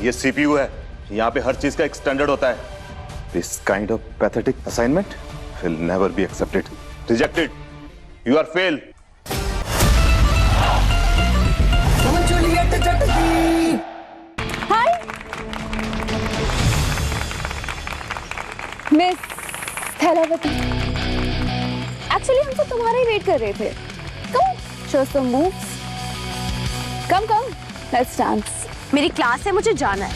ये CPU है, यहाँ पे हर चीज का एक स्टैंडर्ड होता है। This kind of pathetic assignment will never be accepted. Rejected. You are fail. Hi miss Thailavati, actually हम तो तुम्हारा ही वेट कर रहे थे। Come show some moves. Come come let's dance. मेरी क्लास है, मुझे जाना है।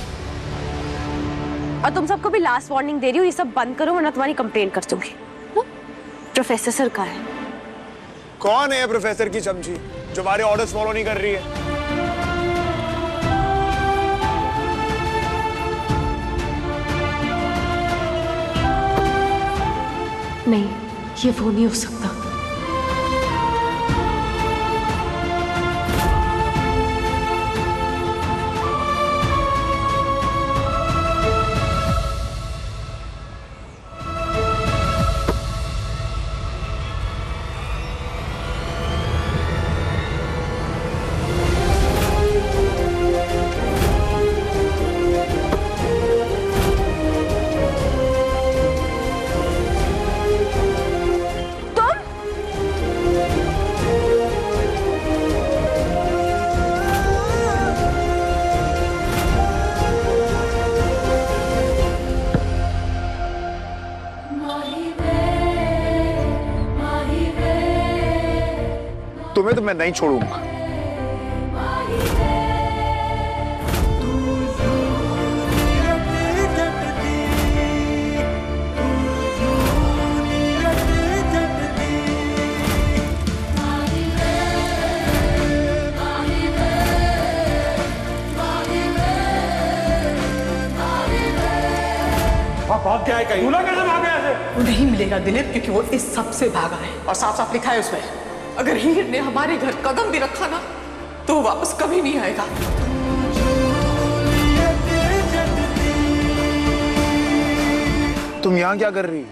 और तुम सबको भी लास्ट वार्निंग दे रही हूँ, ये सब बंद करो वरना तुम्हारी कंप्लेंट कर दूंगी। प्रोफेसर सर कहाँ है? कौन है प्रोफेसर की चमची जो हमारे ऑर्डर्स फॉलो नहीं कर रही है? नहीं, ये वो नहीं हो सकता। तुम्हें तो मैं नहीं छोड़ूंगा। भाग क्या है कहीं? दूल्हा कैसे भाग गया ऐसे? वो नहीं मिलेगा दिलीप, क्योंकि वो इस सब से भागा है और साफ साफ लिखा है उसमें, अगर हीर ने हमारे घर कदम भी रखा ना तो वो वापस कभी नहीं आएगा। तुम यहाँ क्या कर रही हो?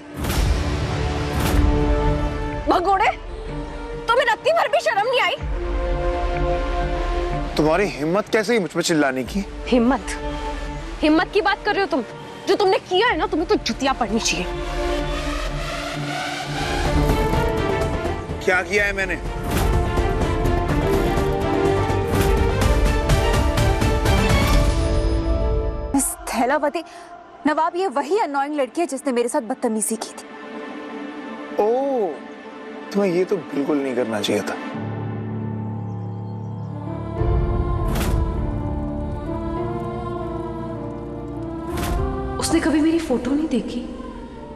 भगोड़े, तुम्हें रत्ती भर भी शर्म नहीं आई? तुम्हारी हिम्मत कैसे हुई मुझ पे चिल्लाने की? हिम्मत? हिम्मत की बात कर रहे हो तुम? जो तुमने किया है ना, तुम्हें तो जुतियां पड़नी चाहिए। क्या किया है मैंने? मिस थैलावती, नवाब ये वही अननोइंग लड़की है जिसने मेरे साथ बदतमीजी की थी। ओह, तुम्हें ये तो बिल्कुल नहीं करना चाहिए था। उसने कभी मेरी फोटो नहीं देखी।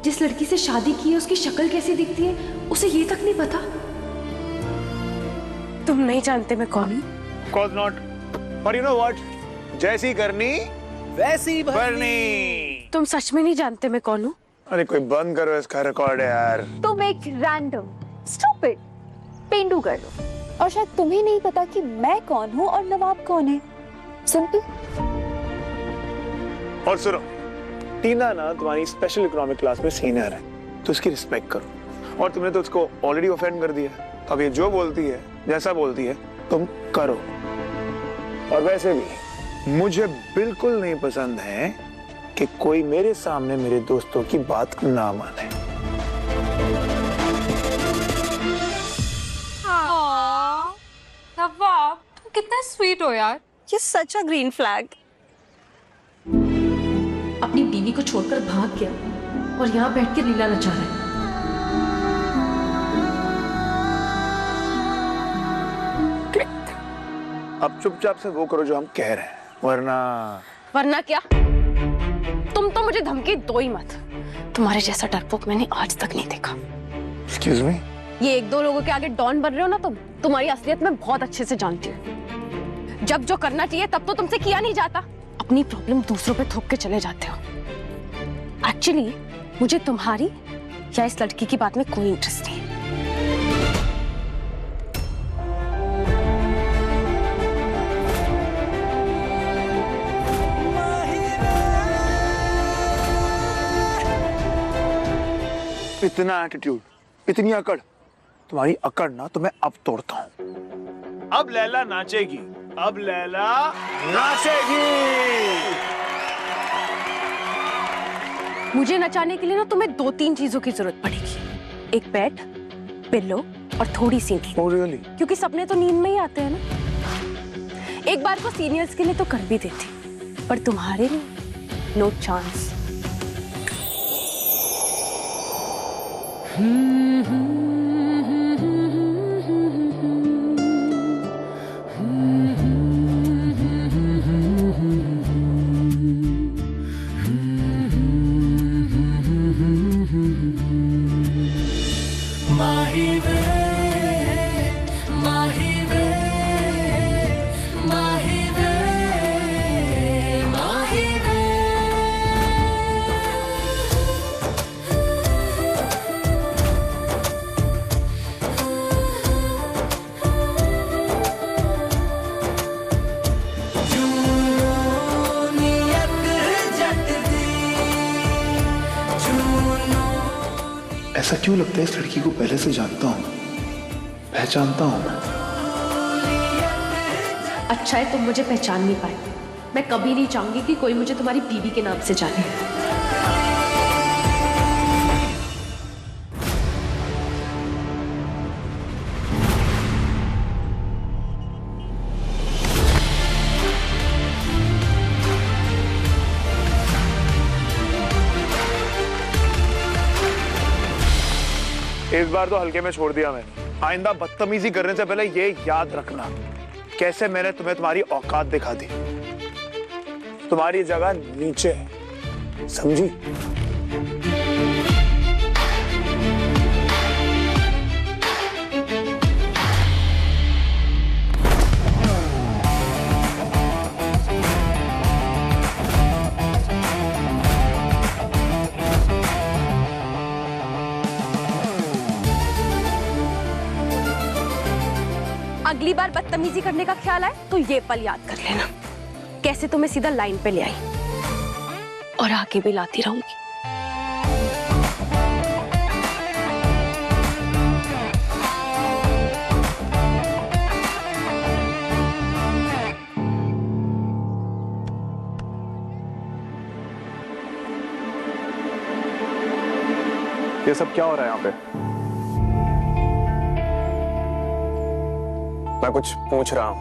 जिस लड़की से शादी की है उसकी शक्ल कैसी दिखती है उसे ये तक नहीं पता। तुम नहीं जानते मैं कौन हूँ? Cause not. But you know what? जैसी करनी वैसी भरनी। तुम सच में नहीं जानते मैं कौन हूँ? अरे कोई बंद करो इसका रिकॉर्ड यार। तुम एक रैंडम स्टूपिड पेंडू कर लो और शायद तुम्हें नहीं पता कि मैं कौन हूँ और नवाब कौन है। सिंपल। और सुनो, टीना ना तुम्हारी स्पेशल इकोनॉमिक क्लास में सीनियर है, तो उसकी रिस्पेक्ट करो। और तुमने तो उसको ऑलरेडी ऑफेंड कर दिया, तो अब ये जो बोलती है, जैसा बोलती है, तुम करो। और वैसे भी मुझे बिल्कुल नहीं पसंद है कि कोई मेरे सामने मेरे दोस्तों की बात ना माने। नवाब, तुम कितना स्वीट हो यार। ये सच अ ग्रीन फ्लैग। अपनी बीवी को छोड़कर भाग गया और यहाँ बैठ के लीला नचा रहा है। अब चुपचाप से वो करो जो हम कह रहे हैं, वरना क्या? तुम तो मुझे धमकी दो ही मत। तुम्हारे जैसा डरपोक मैंने आज तक नहीं देखा। Excuse me? ये एक दो लोगों के आगे डॉन बन रहे हो ना तुम। तुम्हारी असलियत मैं बहुत अच्छे से जानती हूँ। जब जो करना चाहिए तब तो तुमसे किया नहीं जाता। अपनी प्रॉब्लम दूसरों पे थोप के चले जाते हो। एक्चुअली मुझे तुम्हारी या इस लड़की की बात में कोई इंटरेस्ट नहीं है। इतना एटीट्यूड, इतनी अकड़, तुम्हारी अकड़ ना तो मैं अब तोड़ता हूँ। अब लैला नाचेगी, अब लैला नाचेगी। मुझे नचाने के लिए ना तुम्हें 2-3 चीजों की जरूरत पड़ेगी। एक बेड, पिल्लो और थोड़ी सी नींद। Oh, really? क्योंकि सपने तो नींद में ही आते हैं ना। एक बार को सीनियर्स के लिए तो कर भी देती, पर तुम्हारे लिए नो चांस। ऐसा क्यों लगता है इस लड़की को पहले से जानता हूँ, पहचानता हूँ मैं। अच्छा है तुम मुझे पहचान नहीं पाए। मैं कभी नहीं चाहूंगी कि कोई मुझे तुम्हारी बीवी के नाम से जाने। इस बार तो हल्के में छोड़ दिया मैंने। आइंदा बदतमीजी करने से पहले ये याद रखना कैसे मैंने तुम्हें तुम्हारी औकात दिखा दी। तुम्हारी जगह नीचे है, समझी? अगली बार बदतमीजी करने का ख्याल आए तो ये पल याद कर लेना, कैसे तुम्हें सीधा लाइन पे ले आई और आगे भी लाती रहूंगी। ये सब क्या हो रहा है यहाँ पे? मैं कुछ पूछ रहा हूँ।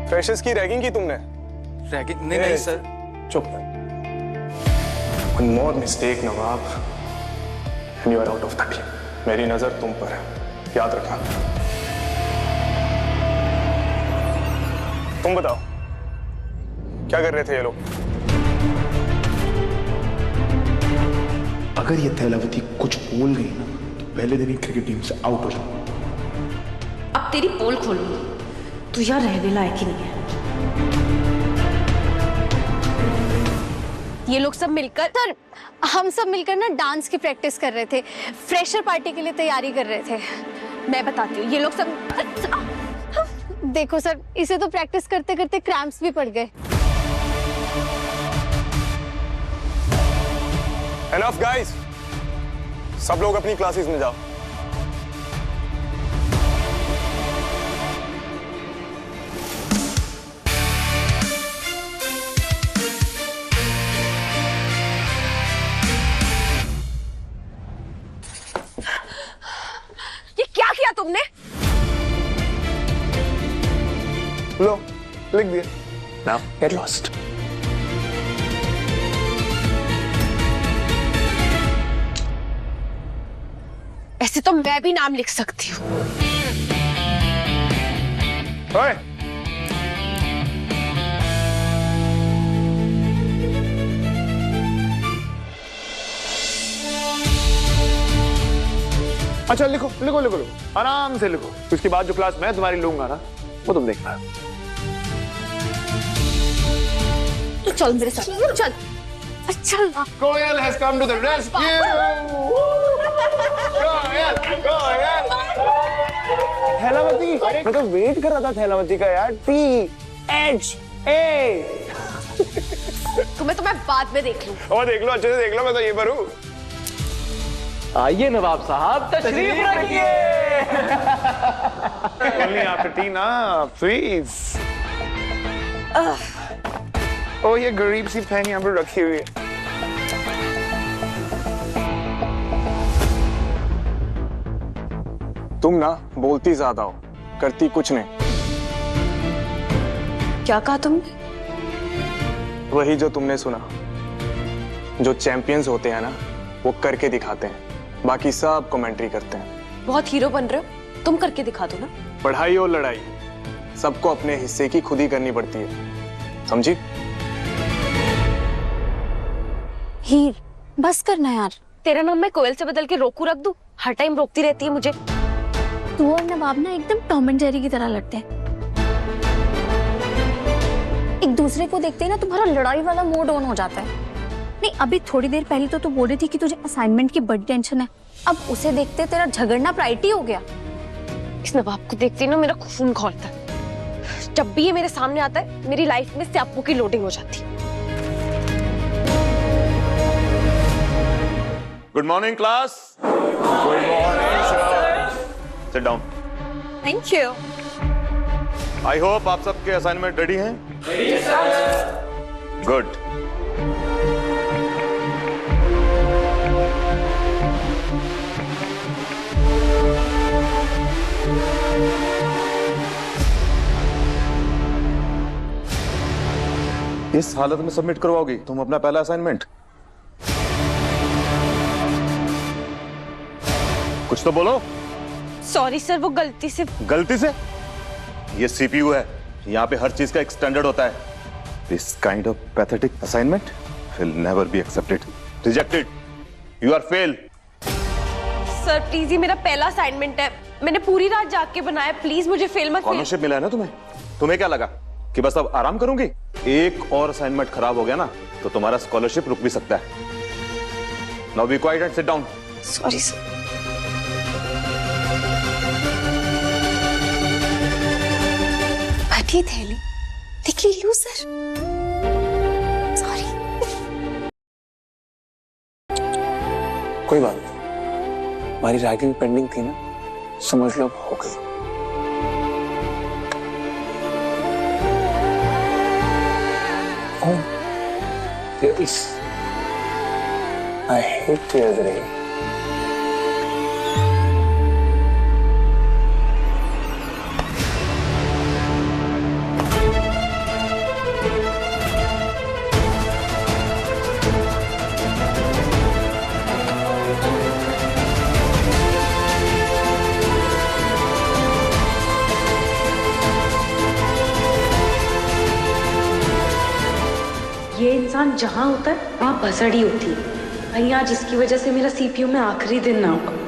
फ्रेशर्स की रैगिंग की तुमने? रैगिंग? नहीं सर। चुप। One more mistake Nawab and you are out of the team. मेरी नजर तुम पर है, याद रखना। तुम बताओ क्या कर रहे थे ये लोग? अगर ये थैलावती कुछ बोल गई ना तो पहले दिन ही क्रिकेट टीम से आउट हो जाऊंगा। अब तेरी पोल खोलूंगी तो यहाँ रहने लायक ही नहीं है। ये लोग सब मिलकर सर, हम सब मिलकर ना डांस की प्रैक्टिस कर रहे थे, फ्रेशर पार्टी के लिए तैयारी कर रहे थे। मैं बताती हूँ, ये लोग सब देखो सर, इसे तो प्रैक्टिस करते करते क्रैम्प्स भी पड़ गए। Enough guys, सब लोग अपनी क्लासेस में जाओ। ये क्या किया तुमने? लो, लिख दिया। Now get lost. ऐसे तो मैं भी नाम लिख सकती हूँ। ओए, अच्छा लिखो लिखो लिखो लिखो, आराम से लिखो। उसके बाद जो क्लास मैं तुम्हारी लूंगा ना वो तुम देखना। तो चल मेरे साथ, चल चल। कोयल has come to the rescue. कोयल थैलावती, मैं तो वेट कर रहा था थैलावती का यार। THA। तुम्हें तो मैं बाद में देख लूँ। और देख लो, अच्छे से देख लो, मैं तो ये पर हूँ। आइए नवाब साहब, तशरीफ रखिए। Only after tea ना, please। ओ ये गरीब सी फैन यहाँ पर रखी हुई है। तुम ना बोलती ज्यादा हो, करती कुछ नहीं। क्या कहा तुमने? वही जो तुमने सुना। जो चैंपियंस होते हैं ना, वो करके दिखाते हैं, बाकी सब कमेंट्री करते हैं। बहुत हीरो बन रहे हो, तुम करके दिखा दो ना। पढ़ाई और लड़ाई सबको अपने हिस्से की खुद ही करनी पड़ती है, समझी? हीर, बस करना यार। तेरा नाम मैं कोयल से बदल के रोकू रख दूं? हर टाइम रोकती रहती है मुझे। तू और नवाब ना एकदम टॉम एंड जेरी की तरह लड़ते हैं। एक दूसरे को देखते ही ना तुम्हारा लड़ाई वाला मोड ऑन हो जाता है। नहीं, अभी थोड़ी देर पहले तो तू बोल रही थी कि तुझे असाइनमेंट की बड़ी टेंशन है, अब उसे देखते तेरा झगड़ना प्रायोरिटी हो गया। इस नवाब को देखते ही ना मेरा खून खौलता है। जब भी ये मेरे सामने आता है, मेरी लाइफ में स्यापू की लोडिंग हो जाती है। Good morning class. Good morning sir. Sit down. Thank you. I hope आप सबके असाइनमेंट रेडी हैं? गुड। इस हालत में सबमिट करवाओगी तुम अपना पहला असाइनमेंट? कुछ तो बोलो। सॉरी सर, वो गलती से। गलती से? ये सीपीयू है, यहाँ पे हर चीज का एक स्टैंडर्ड होता है। This kind of pathetic assignment will never be accepted. Rejected. You are fail. Sir please, ये मेरा पहला असाइनमेंट है, मैंने पूरी रात जाग के बनाया, प्लीज मुझे फेल मत। स्कॉलरशिप मिला है ना तुम्हें? तुम्हें क्या लगा कि बस अब आराम करूंगी? एक और असाइनमेंट खराब हो गया ना तो तुम्हारा स्कॉलरशिप रुक भी सकता है। Now be quiet and sit down. Sorry sir. फटी थैली देख ली लूजर। सॉरी। कोई बात नहीं, हमारी रैगिंग पेंडिंग थी ना, समझ लो हो गई। Oh, yes. I hate tears, Ray. ये इंसान जहाँ होता है वहाँ भसड़ी होती है। कहीं आज इसकी वजह से मेरा सीपीयू में आखिरी दिन ना हो।